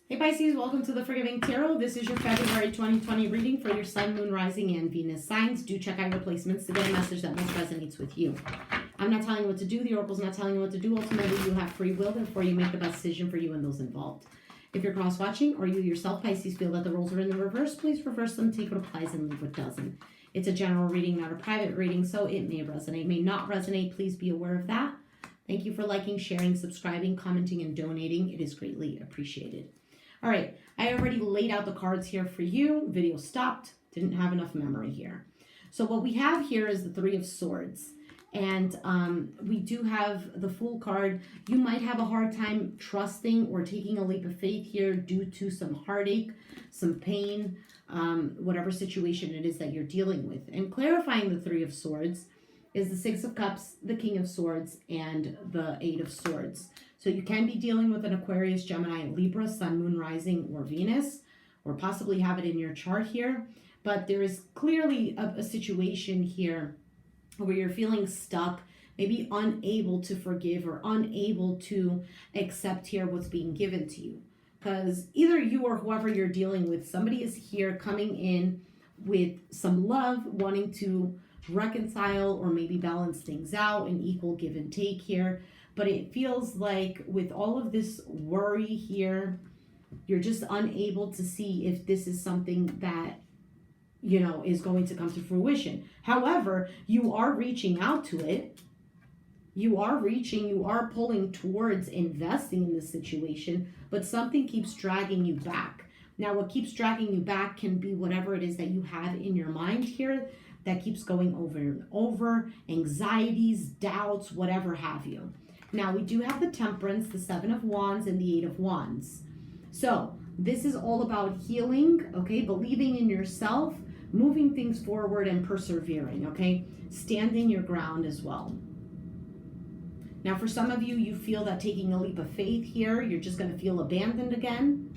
Hey Pisces, welcome to the Forgiving Tarot. This is your February 2020 reading for your Sun, Moon, Rising, and Venus signs. Do check out your placements to get a message that most resonates with you. I'm not telling you what to do. The Oracle's not telling you what to do. Ultimately, you have free will. Therefore, you make the best decision for you and those involved. If you're cross-watching or you yourself, Pisces, feel that the roles are in the reverse, please reverse them, take what applies, and leave what doesn't. It's a general reading, not a private reading, so it may resonate, may not resonate. Please be aware of that. Thank you for liking, sharing, subscribing, commenting, and donating. It is greatly appreciated. All right, I already laid out the cards here for you. Video stopped, didn't have enough memory here. So what we have here is the Three of Swords. And we do have the Fool card. You might have a hard time trusting or taking a leap of faith here due to some heartache, some pain, whatever situation it is that you're dealing with. And clarifying the Three of Swords is the Six of Cups, the King of Swords, and the Eight of Swords. So you can be dealing with an Aquarius, Gemini, Libra, Sun, Moon, Rising, or Venus, or possibly have it in your chart here. But there is clearly a situation here where you're feeling stuck, maybe unable to forgive or unable to accept here what's being given to you. Because either you or whoever you're dealing with, somebody is here coming in with some love, wanting to reconcile or maybe balance things out, an equal give and take here. But it feels like with all of this worry here, you're just unable to see if this is something that, you know, is going to come to fruition. However, you are reaching out to it. You are pulling towards investing in this situation, but something keeps dragging you back. Now, what keeps dragging you back can be whatever it is that you have in your mind here that keeps going over and over, anxieties, doubts, whatever have you. Now, we do have the Temperance, the Seven of Wands, and the Eight of Wands. So, this is all about healing, okay? Believing in yourself, moving things forward, and persevering, okay? Standing your ground as well. Now, for some of you, you feel that taking a leap of faith here, you're just going to feel abandoned again.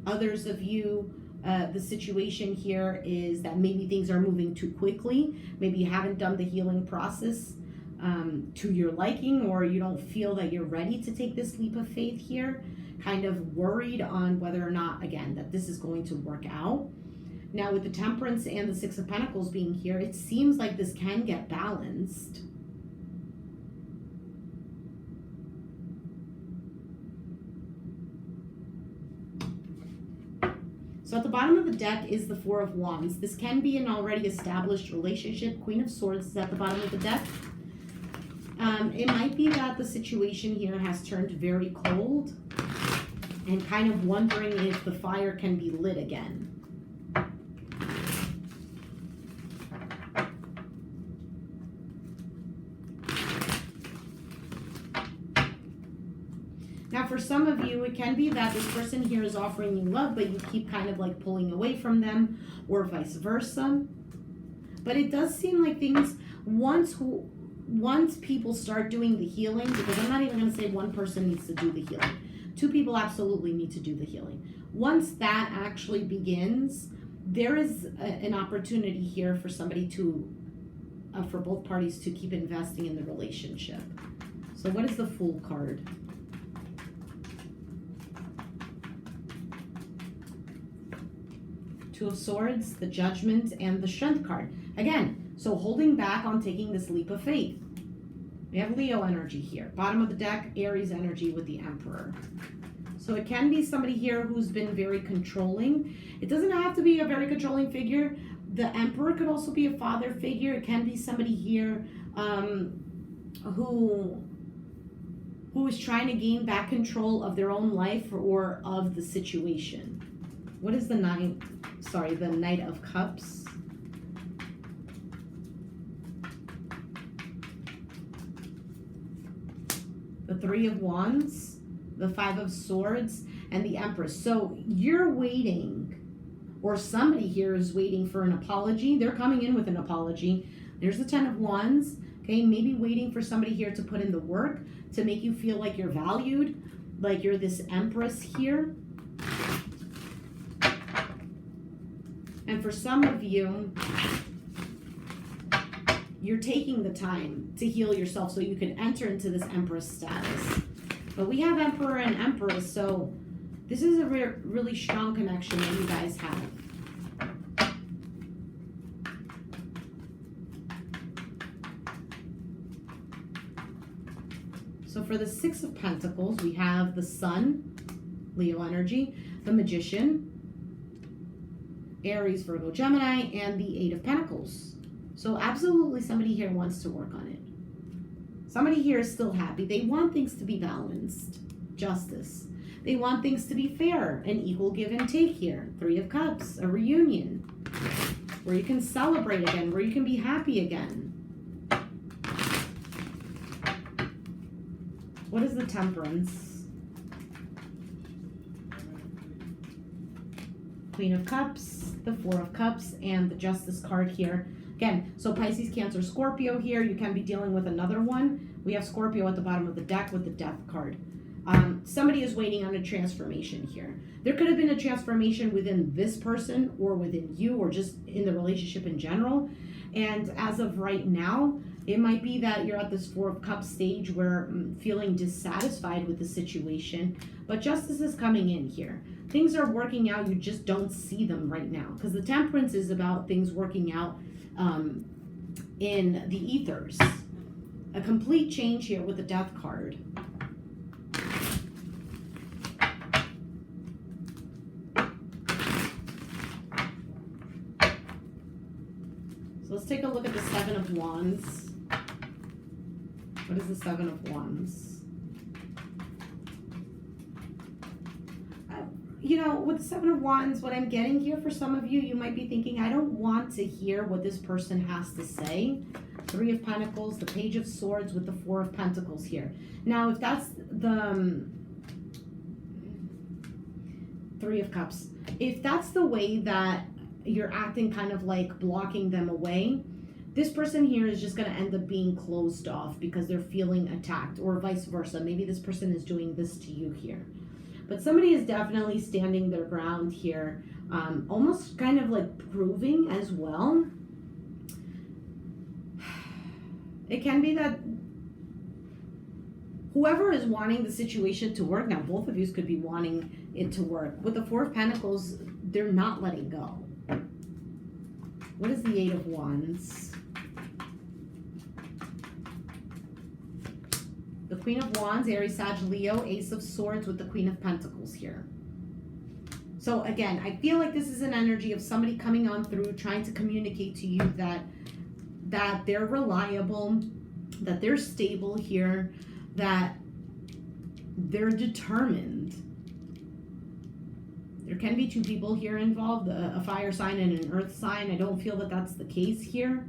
Others of you, the situation here is that maybe things are moving too quickly. Maybe you haven't done the healing process to your liking, or you don't feel that you're ready to take this leap of faith here, kind of worried on whether or not, again, that this is going to work out. Now, with the Temperance and the Six of Pentacles being here, it seems like this can get balanced. So at the bottom of the deck is the Four of Wands. This can be an already established relationship. Queen of Swords is at the bottom of the deck. It might be that the situation here has turned very cold and kind of wondering if the fire can be lit again. Now, for some of you, it can be that this person here is offering you love, but you keep kind of like pulling away from them, or vice versa. But it does seem like things, once people start doing the healing, because I'm not even going to say one person needs to do the healing. Two people absolutely need to do the healing. Once that actually begins, there is an opportunity here for somebody to, for both parties to keep investing in the relationship. So what is the Fool card? Two of Swords, the Judgment, and the Strength card. Again, so holding back on taking this leap of faith. We have Leo energy here. Bottom of the deck, Aries energy with the Emperor. So it can be somebody here who's been very controlling. It doesn't have to be a very controlling figure. The Emperor could also be a father figure. It can be somebody here who is trying to gain back control of their own life or of the situation. What is the the Knight of Cups? The Three of Wands, the Five of Swords, and the Empress. So you're waiting, or somebody here is waiting for an apology. They're coming in with an apology. There's the Ten of Wands. Okay, maybe waiting for somebody here to put in the work to make you feel like you're valued, like you're this Empress here. And for some of you, you're taking the time to heal yourself so you can enter into this Empress status. But we have Emperor and Empress, so This is a really strong connection that you guys have. So for the Six of Pentacles, we have the Sun, Leo energy, the Magician, Aries, Virgo, Gemini, and the Eight of Pentacles. So absolutely somebody here wants to work on it. Somebody here is still happy. They want things to be balanced. Justice. They want things to be fair. An equal give and take here. Three of Cups. A reunion. Where you can celebrate again. Where you can be happy again. What is the Temperance? Queen of Cups, the Four of Cups, and the Justice card here. Again, so Pisces, Cancer, Scorpio here. You can be dealing with another one. We have Scorpio at the bottom of the deck with the Death card. Somebody is waiting on a transformation here. There could have been a transformation within this person or within you or just in the relationship in general. And as of right now, it might be that you're at this Four of Cups stage where feeling dissatisfied with the situation, but justice is coming in here. Things are working out, you just don't see them right now. Because the Temperance is about things working out in the ethers. A complete change here with the Death card. So let's take a look at the Seven of Wands. What is the Seven of Wands? You know, with the Seven of Wands, what I'm getting here for some of you, you might be thinking, I don't want to hear what this person has to say. Three of Pentacles, the Page of Swords with the Four of Pentacles here. Now, if that's the Three of Cups, if that's the way that you're acting kind of like blocking them away, this person here is just going to end up being closed off because they're feeling attacked, or vice versa. Maybe this person is doing this to you here. But somebody is definitely standing their ground here, almost kind of like proving as well. It can be that whoever is wanting the situation to work, now both of you could be wanting it to work. With the Four of Pentacles, they're not letting go. What is the Eight of Wands? The Queen of Wands, Aries, Sag, Leo, Ace of Swords with the Queen of Pentacles here. So again, I feel like this is an energy of somebody coming on through, trying to communicate to you that they're reliable, that they're stable here, that they're determined. There can be two people here involved, a fire sign and an earth sign. I don't feel that that's the case here.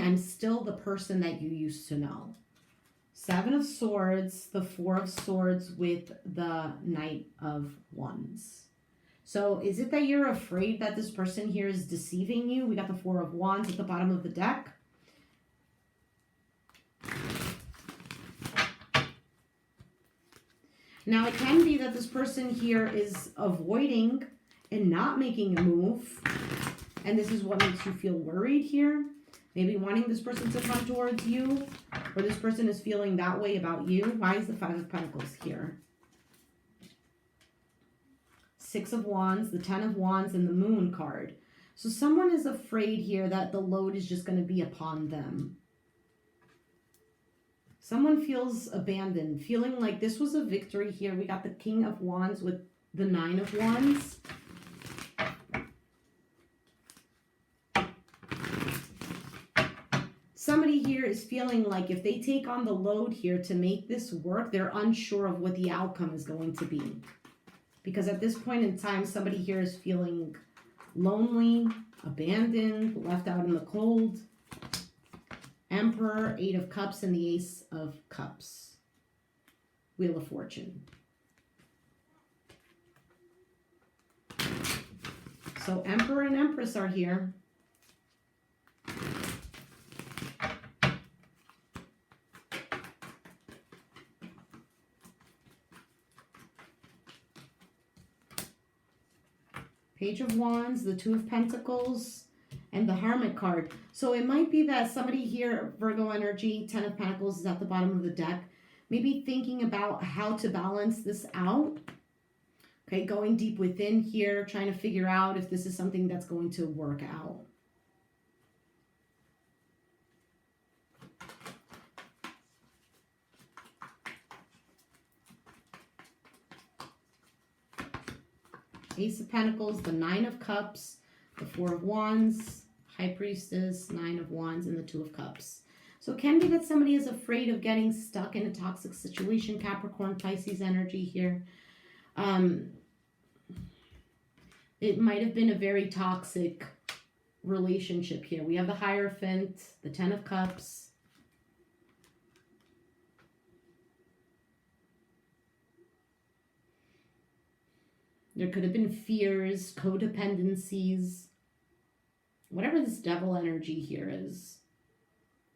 I'm still the person that you used to know. Seven of Swords, the Four of Swords with the Knight of Wands. So is it that you're afraid that this person here is deceiving you? We got the Four of Wands at the bottom of the deck. Now it can be that this person here is avoiding and not making a move. And this is what makes you feel worried here. Maybe wanting this person to come towards you, or this person is feeling that way about you. Why is the Five of Pentacles here? Six of Wands, the Ten of Wands, and the Moon card. So someone is afraid here that the load is just going to be upon them. Someone feels abandoned, feeling like this was a victory here. We got the King of Wands with the Nine of Wands. Somebody here is feeling like if they take on the load here to make this work, they're unsure of what the outcome is going to be. Because at this point in time, somebody here is feeling lonely, abandoned, left out in the cold. Emperor, Eight of Cups, and the Ace of Cups. Wheel of Fortune. So Emperor and Empress are here. Page of Wands, the Two of Pentacles, and the Hermit card. So it might be that somebody here, Virgo energy, 10 of Pentacles is at the bottom of the deck, maybe thinking about how to balance this out. Okay, going deep within here, trying to figure out if this is something that's going to work out. Ace of Pentacles, the Nine of Cups, the Four of Wands, High Priestess, Nine of Wands, and the Two of Cups. So it can be that somebody is afraid of getting stuck in a toxic situation. Capricorn, Pisces energy here. It might have been a very toxic relationship here. We have the Hierophant, the Ten of Cups. There could have been fears, codependencies, whatever this devil energy here is.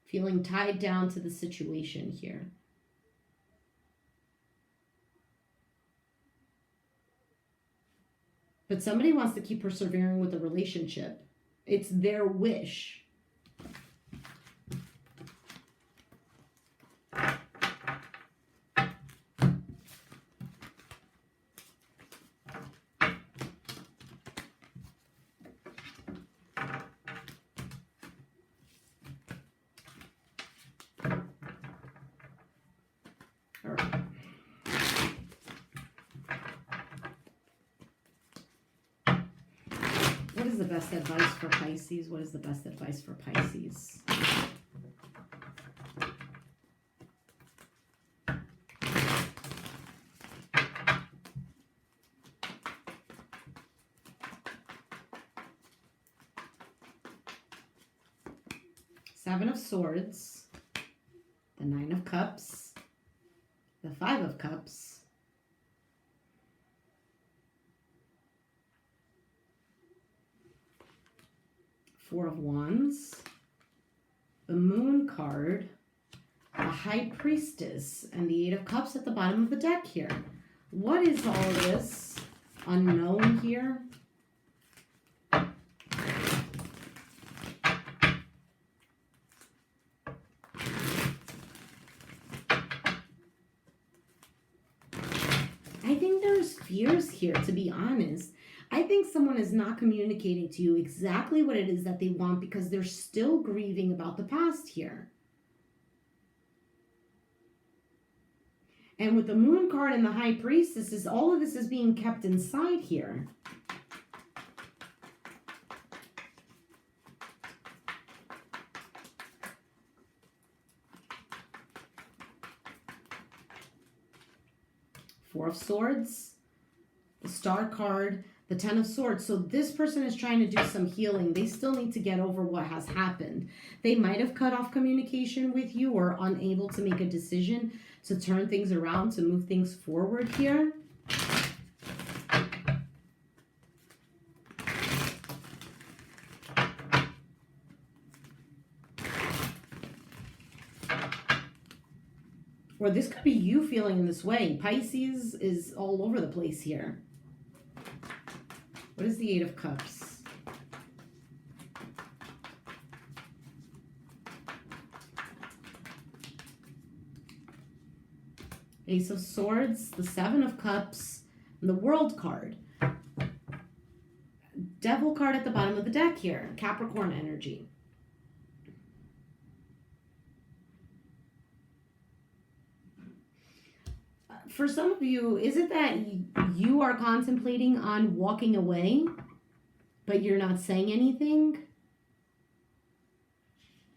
Feeling tied down to the situation here. But somebody wants to keep persevering with the relationship. It's their wish. What is the best advice for Pisces? What is the best advice for Pisces? Seven of Swords, the Nine of Cups, the Five of Cups, Four of Wands, the Moon card, the High Priestess, and the Eight of Cups at the bottom of the deck here. What is all of this unknown here? I think there's fears here, to be honest. I think someone is not communicating to you exactly what it is that they want because they're still grieving about the past here. And with the Moon card and the High Priestess, all of this is being kept inside here. Four of Swords, the Star card, the Ten of Swords. So this person is trying to do some healing. They still need to get over what has happened. They might have cut off communication with you or unable to make a decision to turn things around, to move things forward here. Or this could be you feeling in this way. Pisces is all over the place here. What is the Eight of Cups? Ace of Swords, the Seven of Cups, and the World card. Devil card at the bottom of the deck here. Capricorn energy. For some of you, is it that you are contemplating on walking away, but you're not saying anything?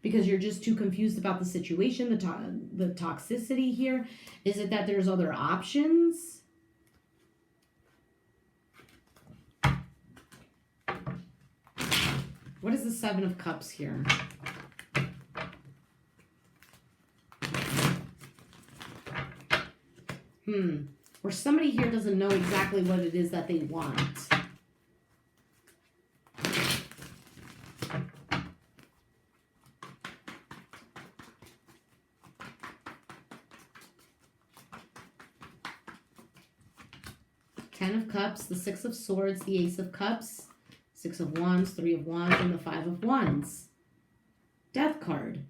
Because you're just too confused about the situation, the toxicity here? Is it that there's other options? What is the Seven of Cups here? Or somebody here doesn't know exactly what it is that they want. Ten of Cups, the Six of Swords, the Ace of Cups, Six of Wands, Three of Wands, and the Five of Wands. Death card.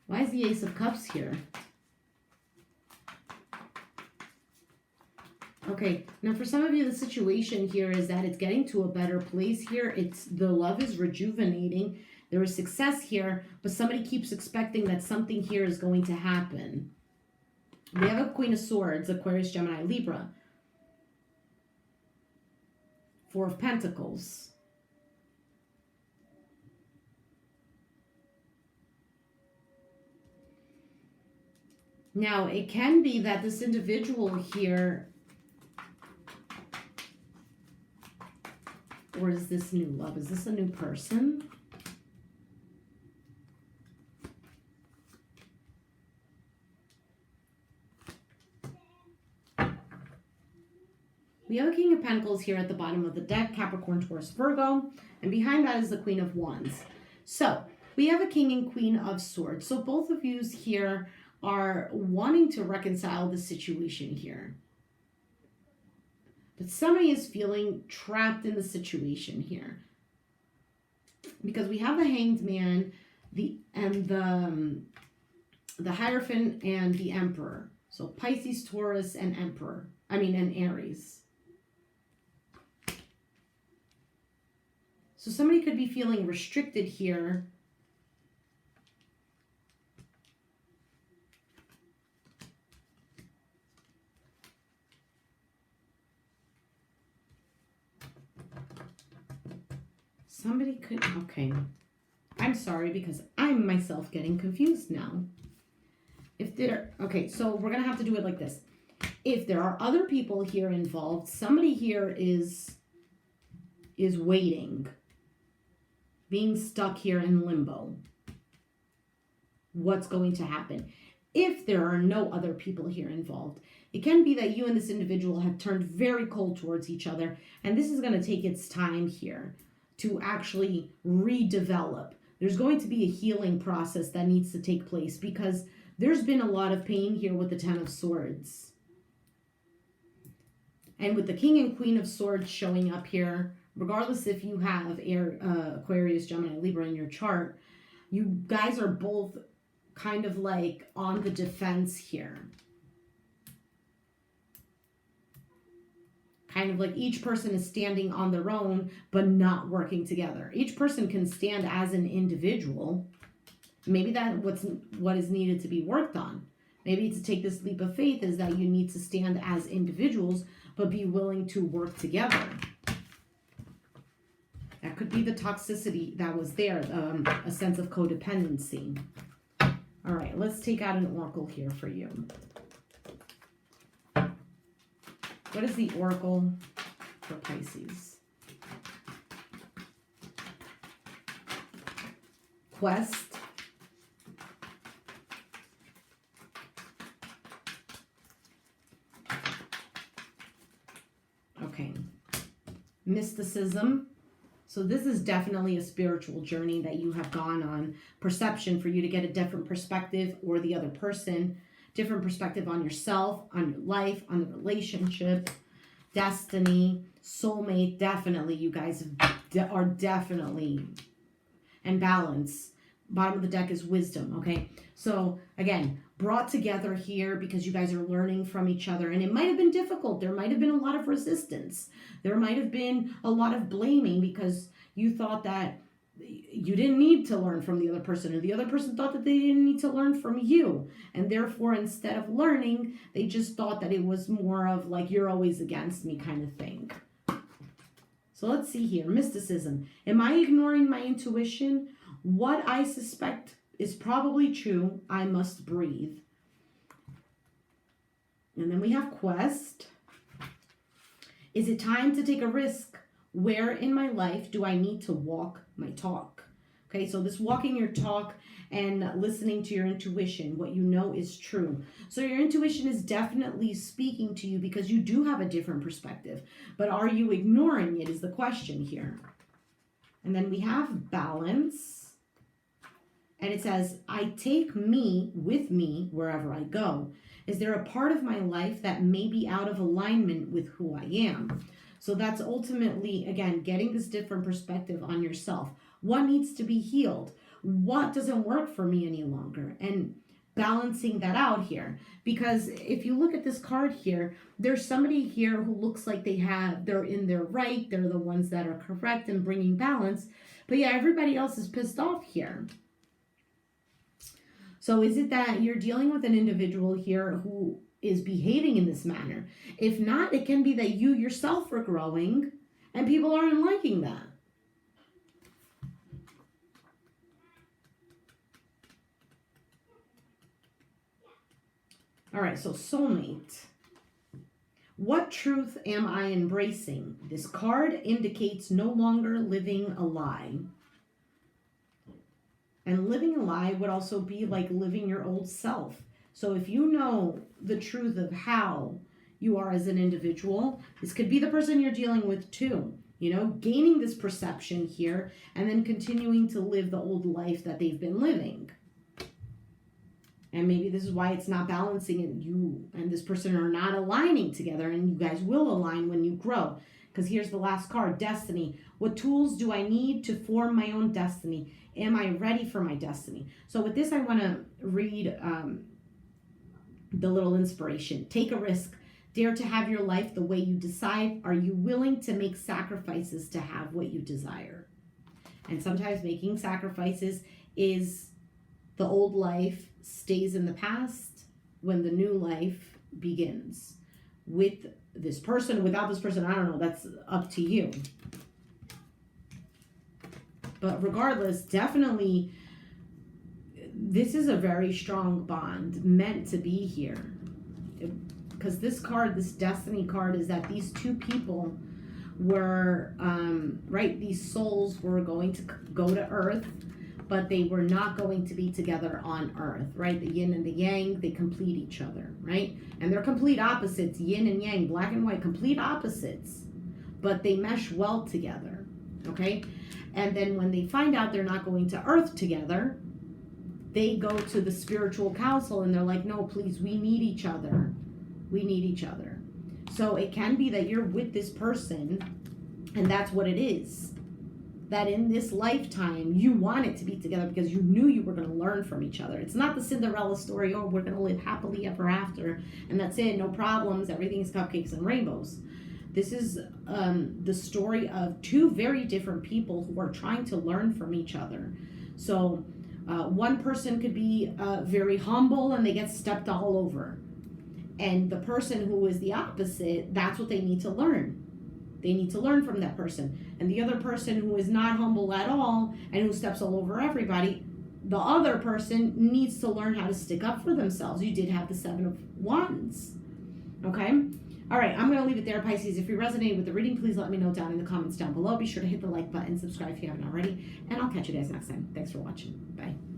Why is the Ace of Cups here? Okay, now for some of you, the situation here is that it's getting to a better place here. The love is rejuvenating. There is success here, but somebody keeps expecting that something here is going to happen. We have a Queen of Swords, Aquarius, Gemini, Libra. Four of Pentacles. Now, it can be that this individual here, or is this new love? Is this a new person? We have a King of Pentacles here at the bottom of the deck, Capricorn, Taurus, Virgo, and behind that is the Queen of Wands. So we have a King and Queen of Swords. So both of you here are wanting to reconcile the situation here. But somebody is feeling trapped in the situation here. Because we have the Hanged Man, the Hierophant, and the Emperor. So Pisces, Taurus, and and Aries. So somebody could be feeling restricted here. Somebody could, okay. I'm sorry because I'm myself getting confused now. Okay, so we're going to have to do it like this. If there are other people here involved, somebody here is waiting, being stuck here in limbo. What's going to happen? If there are no other people here involved, it can be that you and this individual have turned very cold towards each other, and this is going to take its time here to actually redevelop. There's going to be a healing process that needs to take place because there's been a lot of pain here with the Ten of Swords. And with the King and Queen of Swords showing up here, regardless if you have Aquarius, Gemini, Libra in your chart, you guys are both kind of like on the defense here. Kind of like each person is standing on their own, but not working together. Each person can stand as an individual. Maybe that's what is needed to be worked on. Maybe to take this leap of faith is that you need to stand as individuals, but be willing to work together. That could be the toxicity that was there, a sense of codependency. All right, let's take out an oracle here for you. What is the oracle for Pisces? Quest. Okay. Mysticism. So this is definitely a spiritual journey that you have gone on. Perception, for you to get a different perspective, or the other person. Different perspective on yourself, on your life, on the relationship. Destiny. Soulmate. Definitely, you guys are definitely. And balance. Bottom of the deck is wisdom, okay? So, again, brought together here because you guys are learning from each other. And it might have been difficult. There might have been a lot of resistance. There might have been a lot of blaming because you thought that you didn't need to learn from the other person, and the other person thought that they didn't need to learn from you. And therefore, instead of learning, they just thought that it was more of like, you're always against me kind of thing. So let's see here. Mysticism. Am I ignoring my intuition? What I suspect is probably true. I must breathe. And then we have quest. Is it time to take a risk? Where in my life do I need to walk my talk? Okay, so this walking your talk and listening to your intuition, what you know is true. So your intuition is definitely speaking to you because you do have a different perspective. But are you ignoring it is the question here. And then we have balance. And it says, I take me with me wherever I go. Is there a part of my life that may be out of alignment with who I am? So that's ultimately, again, getting this different perspective on yourself. What needs to be healed? What doesn't work for me any longer? And balancing that out here. Because if you look at this card here, there's somebody here who looks like they're in their right. They're the ones that are correct and bringing balance. But yeah, everybody else is pissed off here. So is it that you're dealing with an individual here who is behaving in this manner? If not, it can be that you yourself are growing and people aren't liking that. All right, so soulmate. What truth am I embracing? This card indicates no longer living a lie. And living a lie would also be like living your old self. So if you know the truth of how you are as an individual, this could be the person you're dealing with too. You know, gaining this perception here and then continuing to live the old life that they've been living. And maybe this is why it's not balancing and you and this person are not aligning together, and you guys will align when you grow. Because here's the last card, Destiny. What tools do I need to form my own destiny? Am I ready for my destiny? So with this, I want to read the little inspiration. Take a risk. Dare to have your life the way you decide. Are you willing to make sacrifices to have what you desire? And sometimes making sacrifices is the old life stays in the past when the new life begins. With this person, without this person, I don't know. That's up to you. But regardless, definitely, this is a very strong bond meant to be here. Because this card, this Destiny card, is that these two people were, right, these souls were going to go to Earth, but they were not going to be together on Earth, right? The yin and the yang, they complete each other, right? And they're complete opposites, yin and yang, black and white, complete opposites, but they mesh well together, okay? And then when they find out they're not going to Earth together, they go to the spiritual council and they're like, no, please, we need each other. We need each other. So it can be that you're with this person and that's what it is. That in this lifetime, you want it to be together because you knew you were going to learn from each other. It's not the Cinderella story, oh, we're going to live happily ever after, and that's it, no problems, everything's cupcakes and rainbows. This is the story of two very different people who are trying to learn from each other. So one person could be very humble and they get stepped all over. And the person who is the opposite, that's what they need to learn. They need to learn from that person. And the other person who is not humble at all and who steps all over everybody, the other person needs to learn how to stick up for themselves. You did have the 7 of Wands. Okay? All right, I'm going to leave it there, Pisces. If you resonate with the reading, please let me know down in the comments down below. Be sure to hit the like button, subscribe if you haven't already, and I'll catch you guys next time. Thanks for watching. Bye.